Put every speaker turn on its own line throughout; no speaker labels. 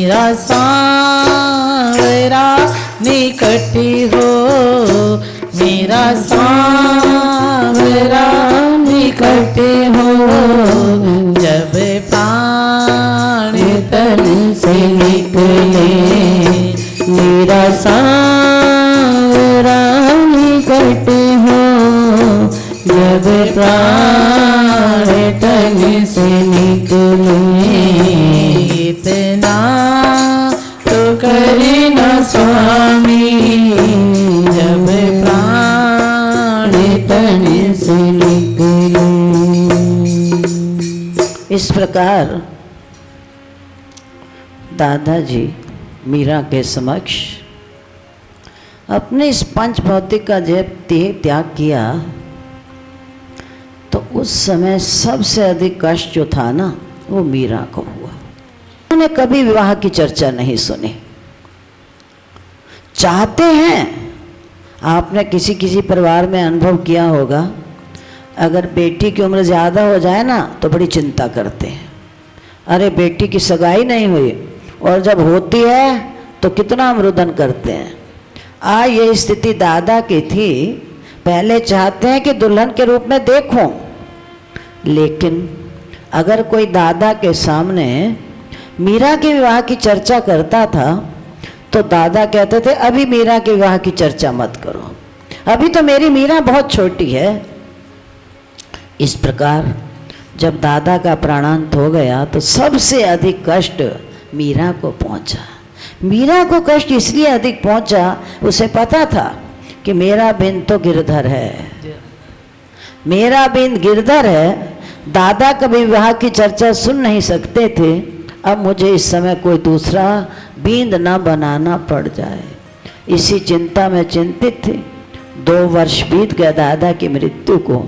मेरा सांवरा निकट हो, मेरा सांवरा निकट हो, जब प्राण तन से निकले, मेरा सांवरा निकट हो, जब प्राण तन से निकले, इतना तो करे न स्वामी, जब प्राण तन से निकले।
इस प्रकार दादाजी मीरा के समक्ष अपने इस पंच भौतिक का जब त्याग किया तो उस समय सबसे अधिक कष्ट जो था ना वो मीरा को हुआ। उन्होंने कभी विवाह की चर्चा नहीं सुनी। चाहते हैं, आपने किसी किसी परिवार में अनुभव किया होगा, अगर बेटी की उम्र ज़्यादा हो जाए ना तो बड़ी चिंता करते हैं, अरे बेटी की सगाई नहीं हुई, और जब होती है तो कितना रुदन करते हैं। आज ये स्थिति दादा की थी। पहले चाहते हैं कि दुल्हन के रूप में देखूं, लेकिन अगर कोई दादा के सामने मीरा के विवाह की चर्चा करता था तो दादा कहते थे अभी मीरा के विवाह की चर्चा मत करो, अभी तो मेरी मीरा बहुत छोटी है। इस प्रकार जब दादा का प्राणांत हो गया तो सबसे अधिक कष्ट मीरा को पहुंचा। मीरा को कष्ट इसलिए अधिक पहुंचा, उसे पता था कि मेरा बिंद तो गिरधर है, मेरा बिंद गिरधर है। दादा कभी विवाह की चर्चा सुन नहीं सकते थे, अब मुझे इस समय कोई दूसरा बिंद ना बनाना पड़ जाए, इसी चिंता में चिंतित थे। 2 वर्ष बीत गया दादा की मृत्यु को,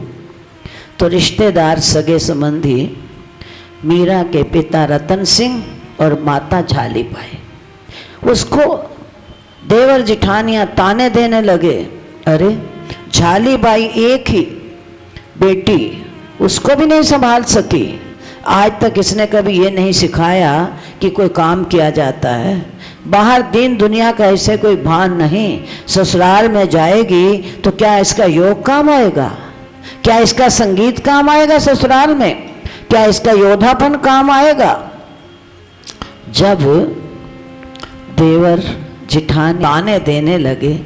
तो रिश्तेदार सगे संबंधी मीरा के पिता रतन सिंह और माता झाली बाई उसको देवर जिठानियाँ ताने देने लगे, अरे झाली बाई एक ही बेटी, उसको भी नहीं संभाल सकी। आज तक इसने कभी ये नहीं सिखाया कि कोई काम किया जाता है, बाहर दीन दुनिया का ऐसे कोई भान नहीं। ससुराल में जाएगी तो क्या इसका योग काम आएगा, क्या इसका संगीत काम आएगा ससुराल में, क्या इसका योद्धापन काम आएगा। जब देवर जिठानी ताने देने लगे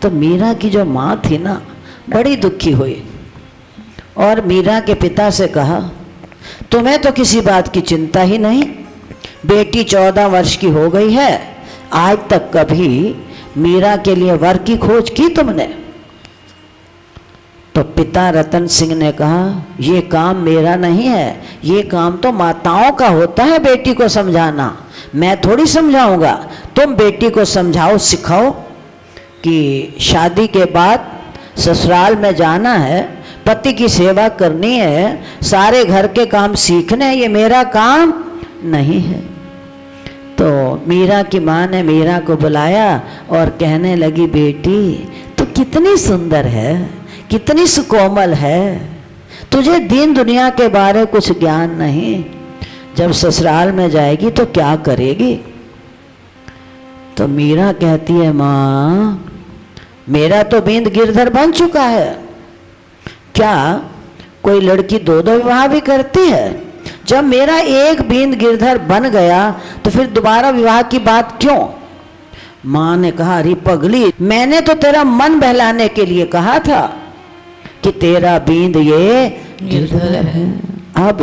तो मीरा की जो माँ थी ना बड़ी दुखी हुई और मीरा के पिता से कहा, तुम्हें तो किसी बात की चिंता ही नहीं, बेटी 14 वर्ष की हो गई है, आज तक कभी मीरा के लिए वर की खोज की तुमने? तो पिता रतन सिंह ने कहा, ये काम मेरा नहीं है, ये काम तो माताओं का होता है बेटी को समझाना, मैं थोड़ी समझाऊंगा। तुम बेटी को समझाओ, सिखाओ कि शादी के बाद ससुराल में जाना है, पति की सेवा करनी है, सारे घर के काम सीखने हैं, ये मेरा काम नहीं है। तो मीरा की माँ ने मीरा को बुलाया और कहने लगी, बेटी तू कितनी सुंदर है, कितनी सुकोमल है, तुझे दीन दुनिया के बारे कुछ ज्ञान नहीं, जब ससुराल में जाएगी तो क्या करेगी? तो मीरा कहती है, माँ मेरा तो बिंद गिरधर बन चुका है, क्या कोई लड़की 2-2 विवाह भी करती है? जब मेरा एक बिंद गिरधर बन गया तो फिर दोबारा विवाह की बात क्यों? माँ ने कहा, अरे पगली, मैंने तो तेरा मन बहलाने के लिए कहा था कि तेरा बिंद ये गिरधर है। अब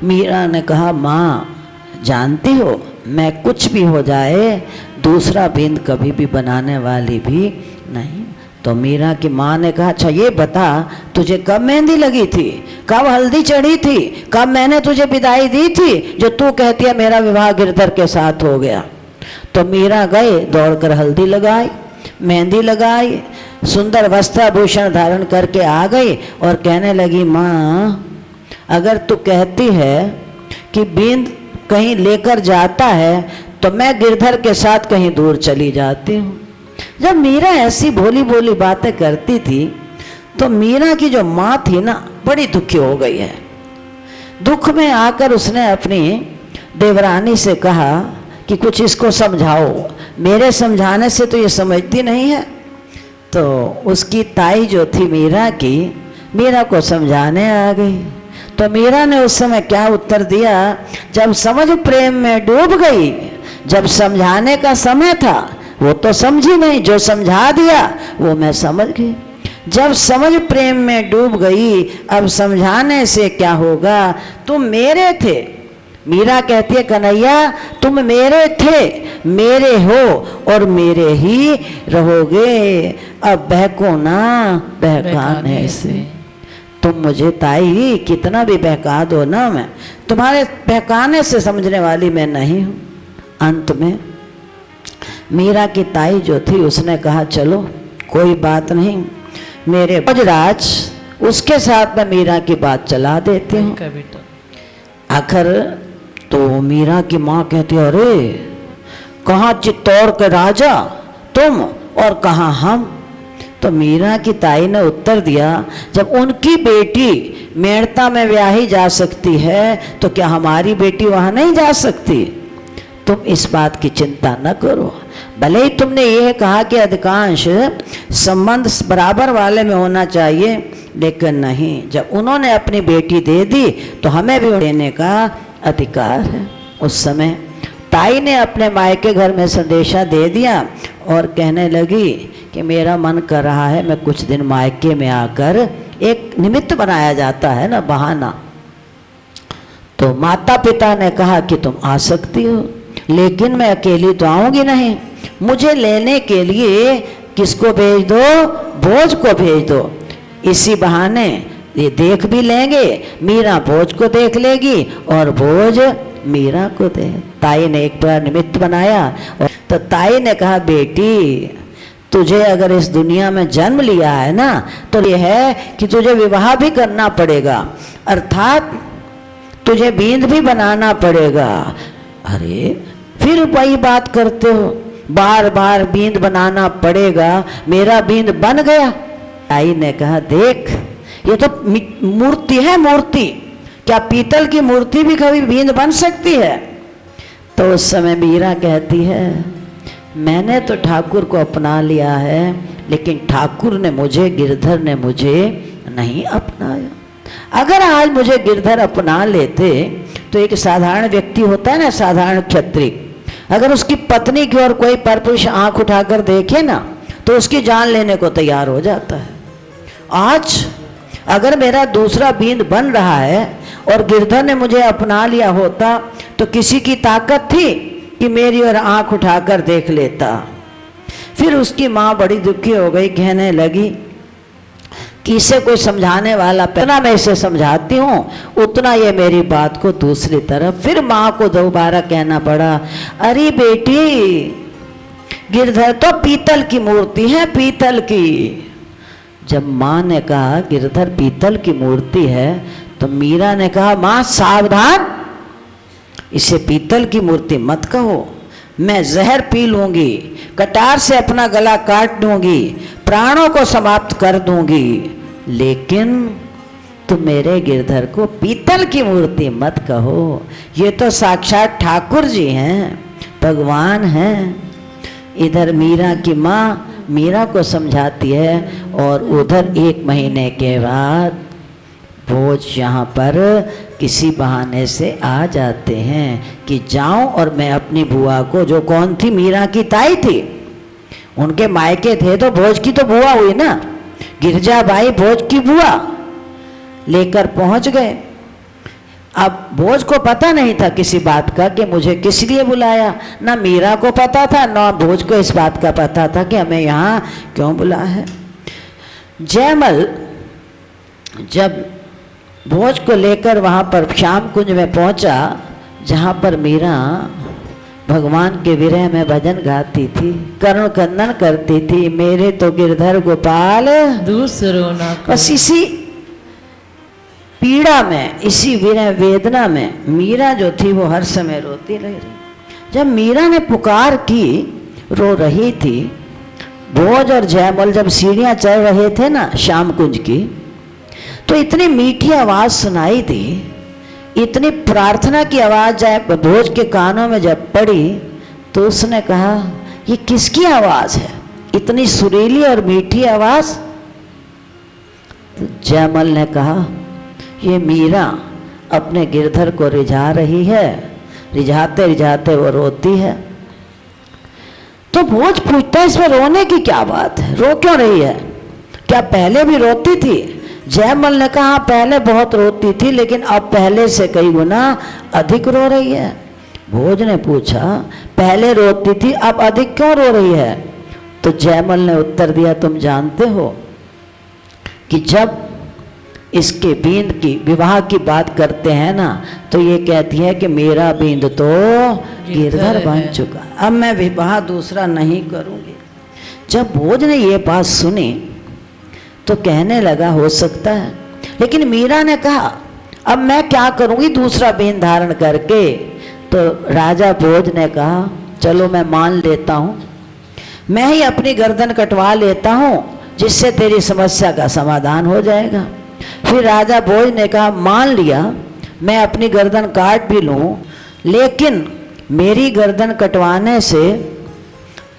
मीरा ने कहा, माँ जानती हो मैं कुछ भी हो जाए दूसरा बिंद कभी भी बनाने वाली भी नहीं। तो मीरा की माँ ने कहा, अच्छा ये बता तुझे कब मेहंदी लगी थी, कब हल्दी चढ़ी थी, कब मैंने तुझे विदाई दी थी जो तू कहती है मेरा विवाह गिरधर के साथ हो गया? तो मीरा गए, दौड़कर हल्दी लगाई, मेहंदी लगाई, सुंदर वस्त्राभूषण धारण करके आ गई और कहने लगी, माँ अगर तू कहती है कि बिंद कहीं लेकर जाता है तो मैं गिरधर के साथ कहीं दूर चली जाती हूँ। जब मीरा ऐसी भोली भोली बातें करती थी तो मीरा की जो माँ थी ना बड़ी दुखी हो गई है। दुख में आकर उसने अपनी देवरानी से कहा कि कुछ इसको समझाओ, मेरे समझाने से तो ये समझती नहीं है। तो उसकी ताई जो थी मीरा की, मीरा को समझाने आ गई। तो मीरा ने उस समय क्या उत्तर दिया, जब समझ प्रेम में डूब गई, जब समझाने का समय था वो तो समझी नहीं, जो समझा दिया वो मैं समझ गई। जब समझ प्रेम में डूब गई, अब समझाने से क्या होगा, तुम मेरे थे। मीरा कहती है कन्हैया तुम मेरे थे, मेरे हो और मेरे ही रहोगे, अब बहको ना बहकाने से। तुम मुझे ताई कितना भी बहका दो ना, मैं तुम्हारे बहकाने से समझने वाली मैं नहीं हूँ। अंत में मीरा की ताई जो थी उसने कहा चलो कोई बात नहीं, मेरे भोजराज उसके साथ मैं मीरा की बात चला देती हूँ। आखिर तो मीरा की माँ कहती अरे कहाँ चित्तौड़ के राजा तुम और कहाँ हम। तो मीरा की ताई ने उत्तर दिया जब उनकी बेटी मेड़ता में ब्याही जा सकती है तो क्या हमारी बेटी वहाँ नहीं जा सकती। तुम इस बात की चिंता न करो, भले ही तुमने यह कहा कि अधिकांश संबंध बराबर वाले में होना चाहिए, लेकिन नहीं, जब उन्होंने अपनी बेटी दे दी तो हमें भी देने का अधिकार है। उस समय ताई ने अपने मायके घर में संदेशा दे दिया और कहने लगी कि मेरा मन कर रहा है मैं कुछ दिन मायके में आकर, एक निमित्त बनाया जाता है ना, बहाना। तो माता पिता ने कहा कि तुम आ सकती हो, लेकिन मैं अकेली तो आऊंगी नहीं, मुझे लेने के लिए किसको भेज दो, भोज को भेज दो। इसी बहाने ये देख भी लेंगे, मीरा भोज को देख लेगी और भोज मीरा को दे। ताई ने एक बार निमित्त बनाया और तो ताई ने कहा बेटी तुझे अगर इस दुनिया में जन्म लिया है ना तो ये है कि तुझे विवाह भी करना पड़ेगा, अर्थात तुझे बींद भी बनाना पड़ेगा। अरे फिर वही बात करते हो, बार बार बींद बनाना पड़ेगा, मेरा बींद बन गया। ताई ने कहा देख ये तो मूर्ति है, मूर्ति, क्या पीतल की मूर्ति भी कभी बींद बन सकती है। तो उस समय मीरा कहती है मैंने तो ठाकुर को अपना लिया है, लेकिन ठाकुर ने मुझे, गिरधर ने मुझे नहीं अपनाया। अगर आज मुझे गिरधर अपना लेते तो एक साधारण व्यक्ति होता है ना, साधारण क्षत्रिय, अगर उसकी पत्नी की ओर कोई परपुरुष आंख उठाकर देखे ना तो उसकी जान लेने को तैयार हो जाता है। आज अगर मेरा दूसरा बींद बन रहा है और गिरधर ने मुझे अपना लिया होता तो किसी की ताकत थी कि मेरी ओर आंख उठाकर देख लेता। फिर उसकी माँ बड़ी दुखी हो गई, कहने लगी कि इसे कोई समझाने वाला, जितना मैं इसे समझाती हूँ उतना ये मेरी बात को दूसरी तरफ। फिर माँ को दोबारा कहना पड़ा अरे बेटी गिरधर तो पीतल की मूर्ति है, पीतल की। जब माँ ने कहा गिरधर पीतल की मूर्ति है तो मीरा ने कहा माँ सावधान, इसे पीतल की मूर्ति मत कहो, मैं जहर पी लूंगी, कटार से अपना गला काट दूंगी, प्राणों को समाप्त कर दूंगी, लेकिन तुम मेरे गिरधर को पीतल की मूर्ति मत कहो। ये तो साक्षात ठाकुर जी हैं, भगवान हैं। इधर मीरा की माँ मीरा को समझाती है और उधर 1 महीने के बाद भोज यहाँ पर किसी बहाने से आ जाते हैं कि जाऊं और मैं अपनी बुआ को, जो कौन थी, मीरा की ताई थी, उनके मायके थे तो भोज की तो बुआ हुई ना, गिरजाबाई भोज की बुआ, लेकर पहुंच गए। अब भोज को पता नहीं था किसी बात का कि मुझे किस लिए बुलाया, ना मीरा को पता था ना भोज को इस बात का पता था कि हमें यहाँ क्यों बुलाया है। जयमल जब भोज को लेकर वहाँ पर श्याम कुंज में पहुँचा, जहाँ पर मीरा भगवान के विरह में भजन गाती थी, करुण कंदन करती थी, मेरे तो गिरधर गोपाल
दूसरों ना
बस इसी पीड़ा में, इसी विरह वेदना में मीरा जो थी वो हर समय रोती रही। जब मीरा ने पुकार की, रो रही थी, भोज और जयमल जब सीढ़ियाँ चढ़ रहे थे ना श्याम कुंज की, तो इतनी मीठी आवाज़ सुनाई दी इतनी प्रार्थना की आवाज जब भोज के कानों में जब पड़ी तो उसने कहा ये किसकी आवाज है, इतनी सुरीली और मीठी आवाज। तो जयमल ने कहा ये मीरा अपने गिरधर को रिझा रही है, रिझाते रिझाते वो रोती है। तो भोज पूछता है इसमें रोने की क्या बात है, रो क्यों रही है, क्या पहले भी रोती थी? जयमल ने कहा पहले बहुत रोती थी लेकिन अब पहले से कई गुना अधिक रो रही है। भोज ने पूछा पहले रोती थी अब अधिक क्यों रो रही है? तो जयमल ने उत्तर दिया तुम जानते हो कि जब इसके बींद की विवाह की बात करते हैं ना तो ये कहती है कि मेरा बींद तो गिरधर बन चुका, अब मैं विवाह दूसरा नहीं करूंगी। जब भोज ने ये बात सुनी तो कहने लगा हो सकता है, लेकिन मीरा ने कहा अब मैं क्या करूंगी दूसरा बीन धारण करके। तो राजा भोज ने कहा चलो मैं मान लेता हूं, मैं ही अपनी गर्दन कटवा लेता हूं जिससे तेरी समस्या का समाधान हो जाएगा। फिर राजा भोज ने कहा मान लिया मैं अपनी गर्दन काट भी लूं, लेकिन मेरी गर्दन कटवाने से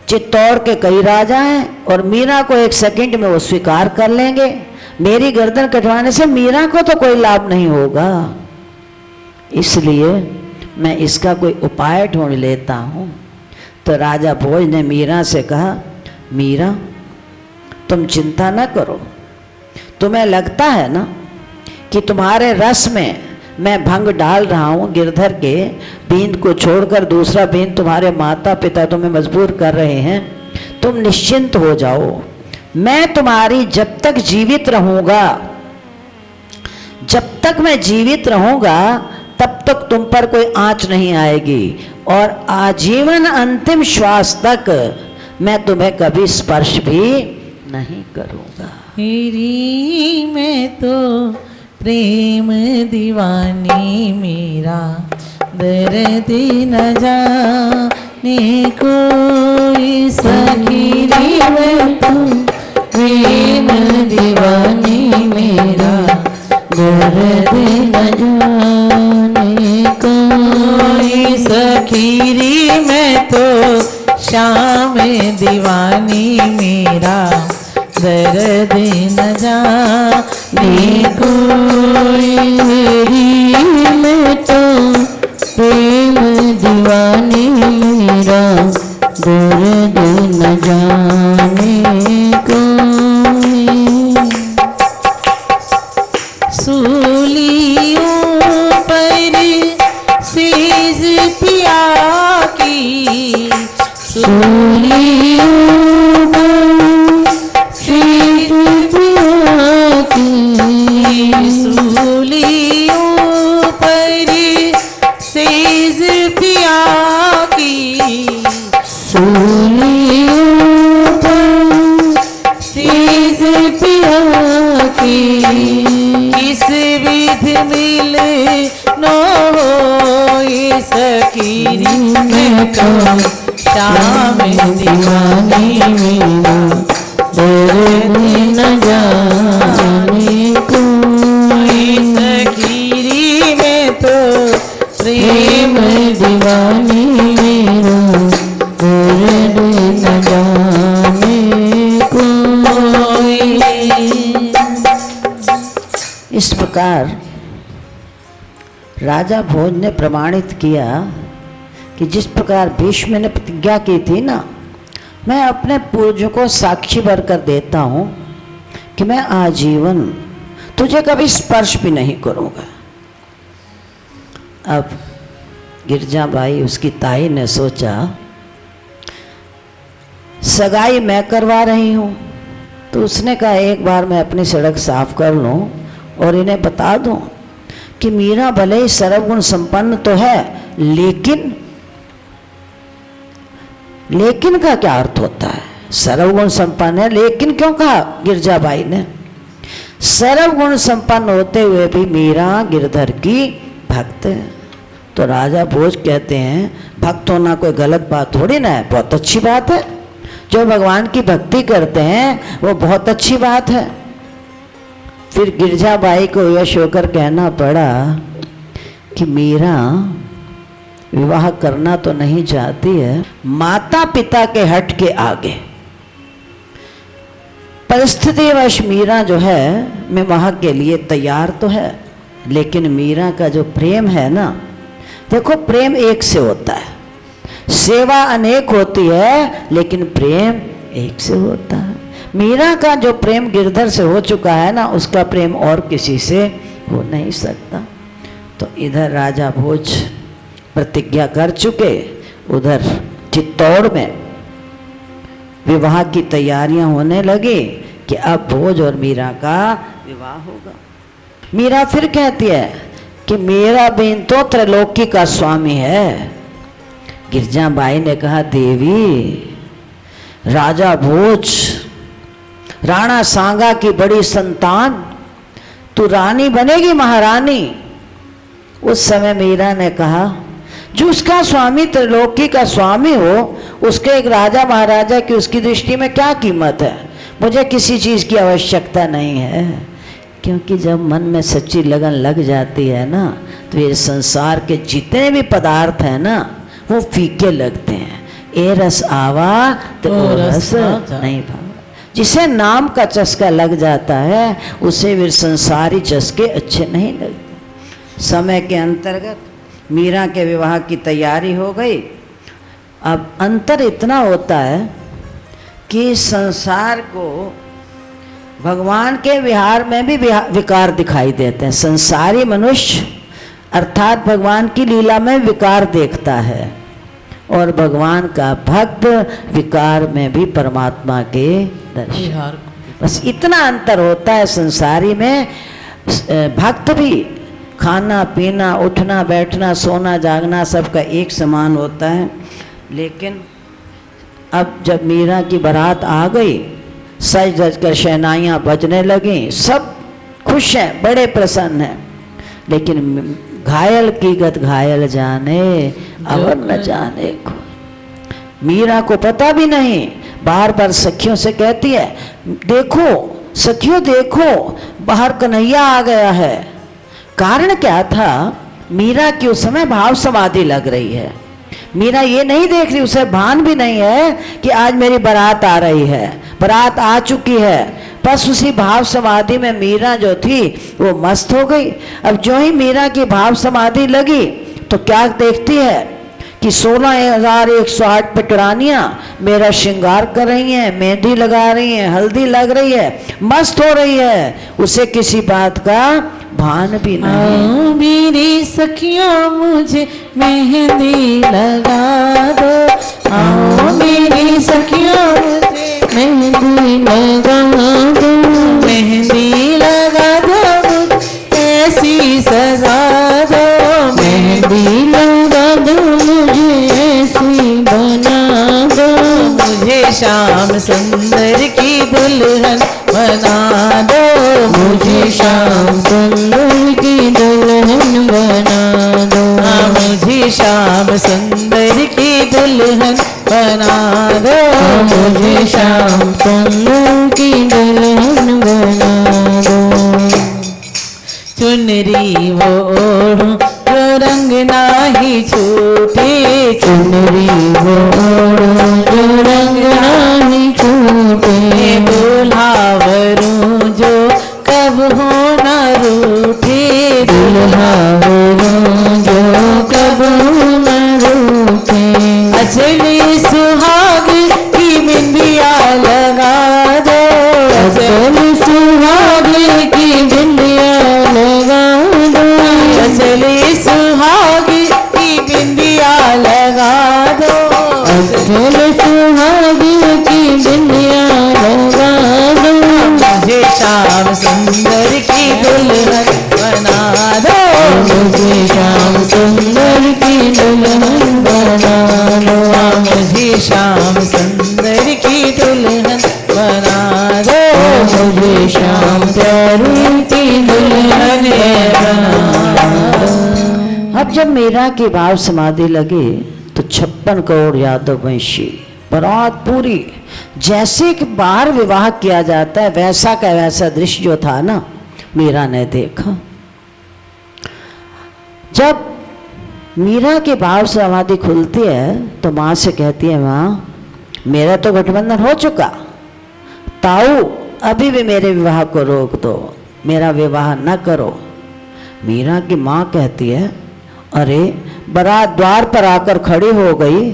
चित्तौड़ के कई राजा हैं और मीरा को एक सेकंड में वो स्वीकार कर लेंगे, मेरी गर्दन कटवाने से मीरा को तो कोई लाभ नहीं होगा, इसलिए मैं इसका कोई उपाय ढूंढ लेता हूँ। तो राजा भोज ने मीरा से कहा मीरा तुम चिंता न करो, तुम्हें लगता है ना कि तुम्हारे रस में मैं भंग डाल रहा हूँ, गिरधर के बींद को छोड़कर दूसरा बींद तुम्हारे माता पिता तुम्हें मजबूर कर रहे हैं, तुम निश्चिंत हो जाओ, मैं तुम्हारी जब तक जीवित रहूँगा, जब तक मैं जीवित रहूँगा तब तक तुम पर कोई आँच नहीं आएगी और आजीवन अंतिम श्वास तक मैं तुम्हें कभी स्पर्श भी नहीं करूँगा।
मेरी मैं तो प्रेम दीवानी, मेरा दर्द न जाने कोई, सखी मैं तो प्रेम दीवानी, मेरा दर्द न जाने कोई, सखी मैं तो श्याम दीवानी, मेरा दर्द न जाने कोई, मेरी मैं तो प्रेम दीवानी, मेरा दर्द न जाने कोई। सूलियों पर सेज पिया की, सूलियों सूलियों पर सेज पिया की, सूलियों पर सेज पिया की, किस विध मिल नो होई, सखी मैं तो श्याम दीवानी, मेरा दर्द न जाने कोई, सखी मैं तो प्रेम दीवानी, मेरा दर्द न जाने कोई।
इस प्रकार राजा भोज ने प्रमाणित किया कि जिस प्रकार भीष्म ने प्रतिज्ञा की थी ना, मैं अपने पूर्वजों को साक्षी भरकर देता हूँ कि मैं आजीवन तुझे कभी स्पर्श भी नहीं करूँगा। अब गिरजाबाई उसकी ताई ने सोचा सगाई मैं करवा रही हूँ, तो उसने कहा एक बार मैं अपनी सड़क साफ कर लूँ और इन्हें बता दूँ कि मीरा भले ही सर्वगुण संपन्न तो है, लेकिन का क्या अर्थ होता है? सर्वगुण संपन्न है लेकिन क्यों कहा गिरजाबाई ने? सर्वगुण संपन्न होते हुए भी मीरा गिरधर की भक्त है। तो राजा भोज कहते हैं भक्त होना कोई गलत बात थोड़ी ना है, बहुत अच्छी बात है। जो भगवान की भक्ति करते हैं वो बहुत अच्छी बात है। फिर गिरजाबाई को यश होकर कहना पड़ा कि मीरा विवाह करना तो नहीं चाहती है, माता पिता के हट के आगे परिस्थितिवश मीरा जो है विवाह के लिए तैयार तो है, लेकिन मीरा का जो प्रेम है ना, देखो प्रेम एक से होता है, सेवा अनेक होती है लेकिन प्रेम एक से होता है। मीरा का जो प्रेम गिरधर से हो चुका है ना, उसका प्रेम और किसी से हो नहीं सकता। तो इधर राजा भोज प्रतिज्ञा कर चुके, उधर चित्तौड़ में विवाह की तैयारियां होने लगी कि अब भोज और मीरा का विवाह होगा। मीरा फिर कहती है कि मेरा बेन तो त्रैलोकी का स्वामी है। गिरजाबाई ने कहा, देवी राजा भोज राणा सांगा की बड़ी संतान, तू रानी बनेगी, महारानी। उस समय मीरा ने कहा, जो उसका स्वामी त्रिलोकी का स्वामी हो, उसके एक राजा महाराजा की उसकी दृष्टि में क्या कीमत है। मुझे किसी चीज़ की आवश्यकता नहीं है, क्योंकि जब मन में सच्ची लगन लग जाती है ना, तो ये संसार के जितने भी पदार्थ हैं ना, वो फीके लगते हैं। ए रस आवा तो ओ रस नहीं भावा। जिसे नाम का चस्का लग जाता है, उसे फिर संसारी चस्के अच्छे नहीं लगते। समय के अंतर्गत मीरा के विवाह की तैयारी हो गई। अब अंतर इतना होता है कि संसार को भगवान के विहार में भी विकार दिखाई देते हैं। संसारी मनुष्य अर्थात भगवान की लीला में विकार देखता है, और भगवान का भक्त विकार में भी परमात्मा के दर्शन। बस इतना अंतर होता है। संसारी में भक्त भी खाना पीना उठना बैठना सोना जागना सबका एक समान होता है, लेकिन अब जब मीरा की बारात आ गई, सज धज कर शहनाइयाँ बजने लगीं, सब खुश हैं, बड़े प्रसन्न हैं, लेकिन घायल की गत घायल जाने अवर न जाने को। मीरा को पता भी नहीं, बार बार सखियों से कहती है, देखो सखियों देखो, बाहर कन्हैया आ गया है। कारण क्या था, मीरा की उस समय भाव समाधि लग रही है। मीरा ये नहीं देख रही, उसे भान भी नहीं है कि आज मेरी बारात आ रही है, बारात आ चुकी है। बस उसी भाव समाधि में मीरा जो थी वो मस्त हो गई। अब जो ही मीरा की भाव समाधि लगी तो क्या देखती है कि 16,108 पटरानियाँ मेरा श्रृंगार कर रही हैं, मेहंदी लगा रही हैं, हल्दी लग रही है, मस्त हो रही है। उसे किसी बात का भान भी नहीं।
मेरी सखियों मुझे मेहंदी लगा दो, आओ मेरी सखियों मुझे मेहंदी लगा दो, मेहंदी लगा दो, ऐसी सजा दो, मेहंदी लगा दो, मुझे ऐसी बना दो, मुझे श्याम सुंदर की दुल्हन बना दो, मुझे श्याम सुंदर की दुल्हन बना दो, मुझे श्याम सुंदर की दुल्हन बना दो, मुझे श्याम सुंदर की दुल्हन बना दो। चुनरी वो ओढ़ूं जो रंग नाही छूटे, चुनरी वो ओढ़ूं जो रंग नाही छूटे, दूल्हा वरूं जो कब हो न रूठे, दूल्हा वरूं जो कब हो न रूठे, अचली सुहाग की बिंदिया लगा दो, अचली सुहाग की बिंदिया लगा दो, अचली सुहाग की बिंदिया लगा दो, अचली सुहाग की बिंदिया लगा दो, मुझे श्याम सुंदर की दुल्हन बना दो, मुझे श्याम सुंदर की दुल्हन बना दो, मुझे श्याम सुंदर की दुल्हन बना दो, मुझे श्याम प्यारी की दुल्हन बना दो।
अब जब मीरा की भाव समाधि लगी तो 56 करोड़ यादव वंशी बारात पूरी, जैसे कि बाहर विवाह किया जाता है वैसा का वैसा दृश्य जो था ना, मीरा ने देखा। जब मीरा के भाव से समाधि खुलती है तो माँ से कहती है, माँ मेरा तो गठबंधन हो चुका, ताऊ अभी भी मेरे विवाह को रोक दो, मेरा विवाह न करो। मीरा की माँ कहती है, अरे बारात द्वार पर आकर खड़ी हो गई,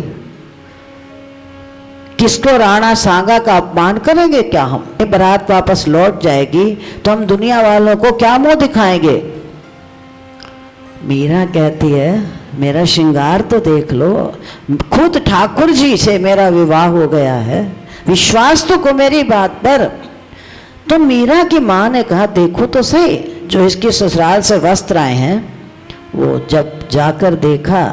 किसको राणा सांगा का अपमान करेंगे क्या हम? बारात वापस लौट जाएगी तो हम दुनिया वालों को क्या मुंह दिखाएंगे? मीरा कहती है, मेरा श्रृंगार तो देख लो, खुद ठाकुर जी से मेरा विवाह हो गया है, विश्वास तो को मेरी बात पर। तो मीरा की माँ ने कहा, देखो तो सही, जो इसके ससुराल से वस्त्र आए हैं वो जब जाकर देखा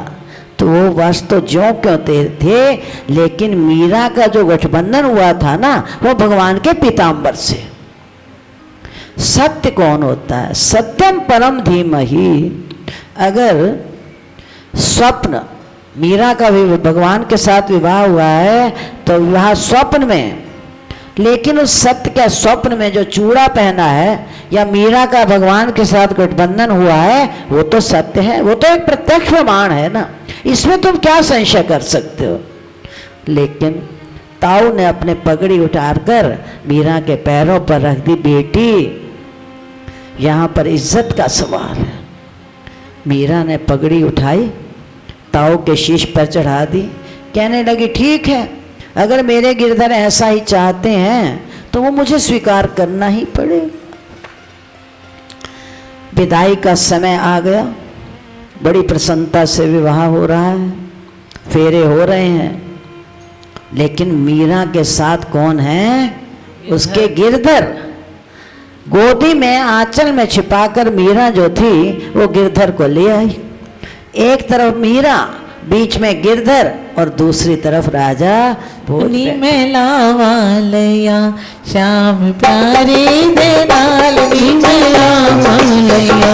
तो वो वस्त्र तो ज्यों क्यों थे, लेकिन मीरा का जो गठबंधन हुआ था ना वो भगवान के पीताम्बर से। सत्य कौन होता है? सत्यम परम धीमहि। अगर स्वप्न, मीरा का भी भगवान के साथ विवाह हुआ है तो विवाह स्वप्न में, लेकिन उस सत्य का स्वप्न में जो चूड़ा पहना है या मीरा का भगवान के साथ गठबंधन हुआ है वो तो सत्य है, वो तो एक प्रत्यक्ष प्रमाण है ना, इसमें तुम क्या संशय कर सकते हो? लेकिन ताऊ ने अपने पगड़ी उठाकर मीरा के पैरों पर रख दी। बेटी, यहाँ पर इज्जत का सवाल है। मीरा ने पगड़ी उठाई, ताऊ के शीश पर चढ़ा दी, कहने लगी, ठीक है, अगर मेरे गिरधर ऐसा ही चाहते हैं तो वो मुझे स्वीकार करना ही पड़ेगा। विदाई का समय आ गया, बड़ी प्रसन्नता से विवाह हो रहा है, फेरे हो रहे हैं, लेकिन मीरा के साथ कौन है? उसके गिरधर। गोदी में आंचल में छिपाकर मीरा जो थी वो गिरधर को ले आई। एक तरफ मीरा, बीच में गिरधर और दूसरी तरफ राजा
नी में लावालया श्याम प्यारे दे नाल नी में लावालया